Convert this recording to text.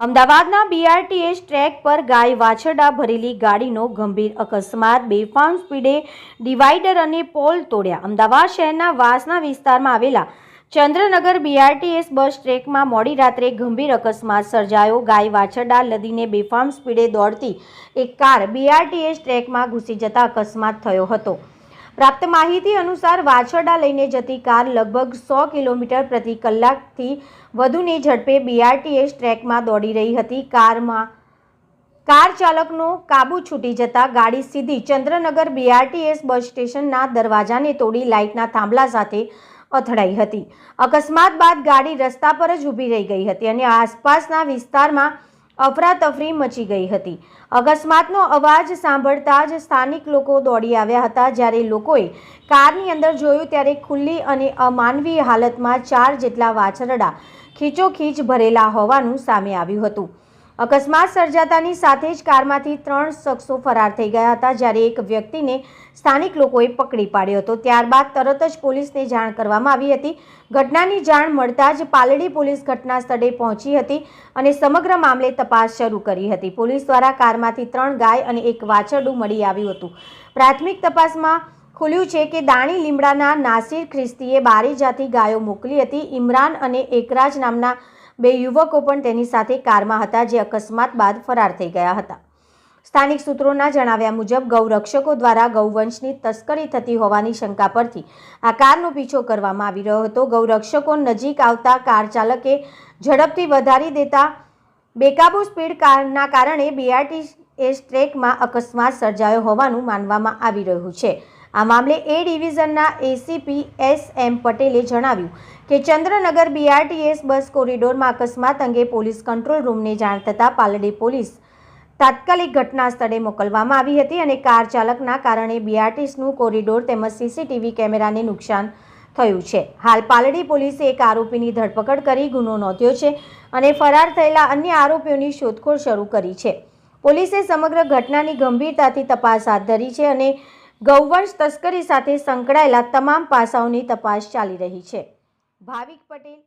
અમદાવાદના BRTS track પર ગાય વાછરડા ભરેલી ગાડીનો ગંભીર અકસ્માત, બેફામ સ્પીડે ડિવાઈડર અને પોલ તોડ્યા. અમદાવાદ શહેરના વાસના વિસ્તારમાં આવેલા ચંદ્રનગર બીઆરટીએસ બસ ટ્રેકમાં મોડી રાત્રે ગંભીર અકસ્માત સર્જાયો. ગાય વાછરડા લદીને બેફામ સ્પીડે દોડતી એક કાર બીઆરટીએસ ટ્રેકમાં ઘૂસી જતા અકસ્માત થયો હતો. પ્રાપ્ત માહિતી અનુસાર વાછરડા લઈને જતી કાર લગભગ 100 કિલોમીટર પ્રતિ કલાકથી વધુની ઝડપે બીઆરટીએસ ટ્રેકમાં દોડી રહી હતી. કાર ચાલકનો કાબુ છૂટી જતા ગાડી સીધી ચંદ્રનગર બીઆરટીએસ બસ સ્ટેશનના દરવાજાને તોડી લાઇટના થાંભલા સાથે અથડાઈ હતી. અકસ્માત બાદ ગાડી રસ્તા પર જ ઊભી રહી ગઈ હતી અને આસપાસના વિસ્તારમાં અફરાતફરી મચી ગઈ હતી. અકસ્માતનો અવાજ સાંભળતા જ સ્થાનિક લોકો દોડી આવ્યા હતા. જ્યારે લોકોએ કારની અંદર જોયું ત્યારે ખુલ્લી અને અમાનવીય હાલતમાં 4 જેટલા વાછરડા ખીચોખીચ ભરેલા હોવાનું સામે આવ્યું હતું. અકસ્માત સર્જાતાની સાથે જ કારમાંથી 3 શખ્સો ફરાર થઈ ગયા હતા, જ્યારે એક વ્યક્તિને સ્થાનિક લોકોએ પકડી પાડ્યો હતો. ત્યારબાદ તરત જ પોલીસને જાણ કરવામાં આવી હતી. ઘટનાની જાણ મળતા જ પાલડી પોલીસ ઘટના સ્થળે પહોંચી હતી અને સમગ્ર મામલે તપાસ શરૂ કરી હતી. પોલીસ દ્વારા કારમાંથી 3 ગાય અને 1 વાછરડું મળી આવ્યું હતું. પ્રાથમિક તપાસમાં ખુલ્યું છે કે દાણી લીમડાના નાસિર ખ્રિસ્તીએ 12 જાતિ ગાયો મોકલી હતી. ઇમરાન અને એકરાજ નામના 2 યુવકો પણ તેની સાથે કારમાં હતા, જે અકસ્માત બાદ ફરાર થઈ ગયા હતા. સ્થાનિક સૂત્રોના જણાવ્યા મુજબ ગૌરક્ષકો દ્વારા ગૌવંશની તસ્કરી થતી હોવાની શંકા પરથી આ કારનો પીછો કરવામાં આવી રહ્યો હતો. ગૌરક્ષકો નજીક આવતા કાર ચાલકે ઝડપથી વધારી દેતા બેકાબુ સ્પીડ કારના કારણે બીઆરટીએસ ટ્રેકમાં અકસ્માત સર્જાયો હોવાનું માનવામાં આવી રહ્યું છે. આ મામલે એ ડિવિઝનના એસીપી એસ.એમ. પટેલે જણાવ્યું કે ચંદ્રનગર બીઆરટીએસ બસ કોરિડોરમાં અકસ્માત અંગે પોલીસ કંટ્રોલ રૂમને જાણ થતાં પાલડી પોલીસ તાત્કાલિક ઘટના સ્થળે મોકલવામાં આવી હતી અને કાર ચાલકના કારણે બીઆરટીએસનું કોરિડોર તેમજ સીસીટીવી કેમેરાને નુકસાન થયું છે. હાલ પાલડી પોલીસે એક આરોપીની ધરપકડ કરી ગુનો નોંધ્યો છે અને ફરાર થયેલા અન્ય આરોપીઓની શોધખોળ શરૂ કરી છે. પોલીસે સમગ્ર ઘટનાની ગંભીરતાથી તપાસ હાથ ધરી છે અને ગૌવંશ તસ્કરી સાથે સંકળાયેલા તમામ પાસાઓની તપાસ ચાલી રહી છે. ભાવિક પટેલ.